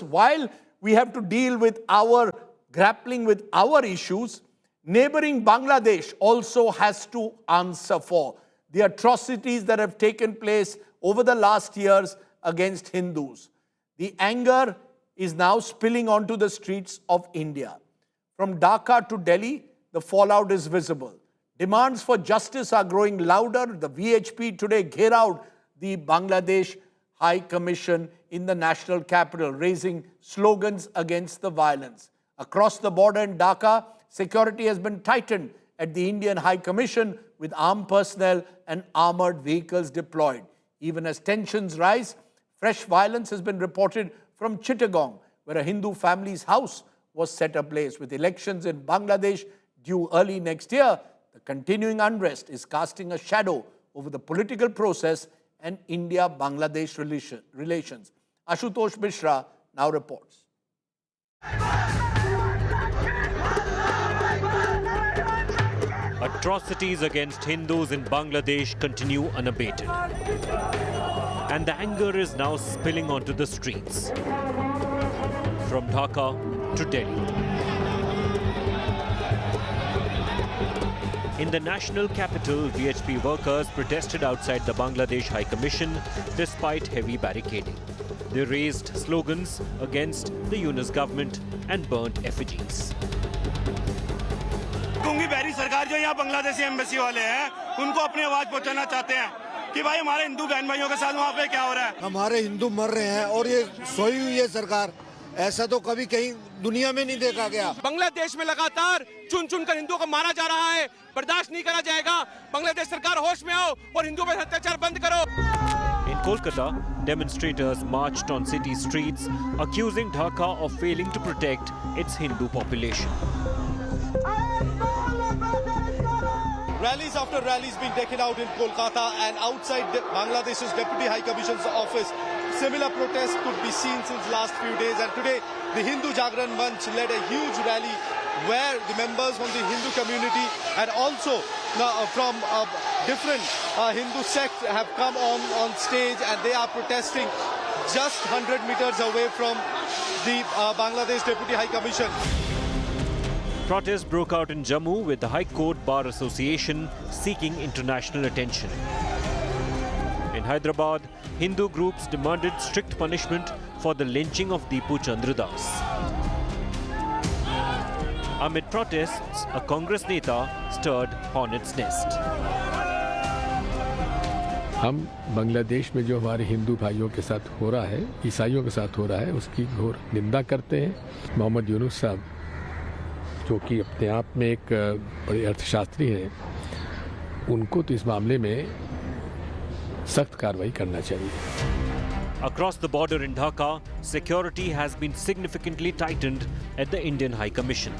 While we have to deal with grappling with our issues, neighboring Bangladesh also has to answer for the atrocities that have taken place over the last years against Hindus. The anger is now spilling onto the streets of India. From Dhaka to Delhi, the fallout is visible. Demands for justice are growing louder. The VHP today gherawed the Bangladesh High Commission in the national capital, raising slogans against the violence. Across the border in Dhaka, security has been tightened at the Indian High Commission with armed personnel and armored vehicles deployed. Even as tensions rise, fresh violence has been reported from Chittagong, where a Hindu family's house was set ablaze. With elections in Bangladesh due early next year, the continuing unrest is casting a shadow over the political process and India-Bangladesh relations. Ashutosh Mishra now reports. Atrocities against Hindus in Bangladesh continue unabated. And the anger is now spilling onto the streets. From Dhaka to Delhi. In the national capital, VHP workers protested outside the Bangladesh High Commission despite heavy barricading. They raised slogans against the Yunus government and burnt effigies. गुंगी बहरी सरकार जो यहाँ Bangladeshi embassy वाले हैं उनको अपनी आवाज पहुंचाना चाहते हैं कि भाई हमारे हिंदू बहन भाइयों के साथ वहाँ पे क्या हो रहा है। हमारे हिंदू मर रहे हैं और ये सोई हुई है सरकार। ऐसा तो कभी कहीं दुनिया में नहीं देखा गया। बांग्लादेश में लगातार चुन चुन कर हिंदुओं को मारा जा रहा है, बर्दाश्त नहीं करा जाएगा। बांग्लादेश सरकार होश में आओ और हिंदुओं पर अत्याचार बंद करो। In Kolkata, demonstrators marched on city streets, accusing Dhaka of failing to protect its Hindu population. Rallies after rallies being taken out in Kolkata and outside Bangladesh's Deputy High Commission's office. Similar protests could be seen since last few days, and today the Hindu Jagran Manch led a huge rally where the members from the Hindu community and also from different Hindu sects have come on stage, and they are protesting just 100 meters away from the Bangladesh Deputy High Commission. Protests broke out in Jammu with the High Court Bar Association seeking international attention. In Hyderabad, Hindu groups demanded strict punishment for the lynching of Deepu Chandra Das. Amid protests, a Congress neta stirred hornet's nest. हम बांग्लादेश में जो हमारे हिंदू भाइयों के साथ हो रहा है, ईसाइयों के साथ हो रहा है, उसकी घोर निंदा करते हैं। मोहम्मद यूनुस साहब, जो कि अपने आप में एक बड़े अर्थशास्त्री हैं, उनको तो इस मामले में सख्त कार्रवाई करना चाहिए। Across the border in Dhaka, security has been significantly tightened at the Indian High Commission.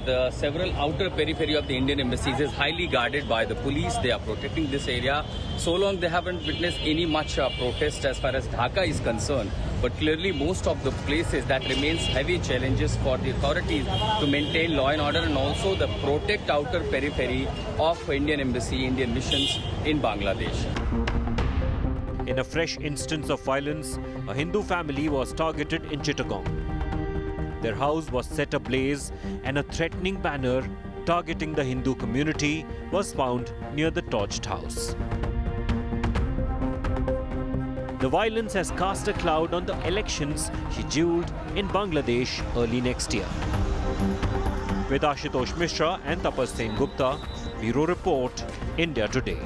The several outer periphery of the Indian embassies is highly guarded by the police. They are protecting this area. So long they haven't witnessed any much protest as far as Dhaka is concerned. But clearly most of the places that remains heavy challenges for the authorities to maintain law and order and also the protect outer periphery of Indian embassy, Indian missions in Bangladesh. In a fresh instance of violence, a Hindu family was targeted in Chittagong. Their house was set ablaze and a threatening banner targeting the Hindu community was found near the torched house. The violence has cast a cloud on the elections scheduled in Bangladesh early next year. With Ashutosh Mishra and Tapas Sen Gupta, Bureau Report, India Today.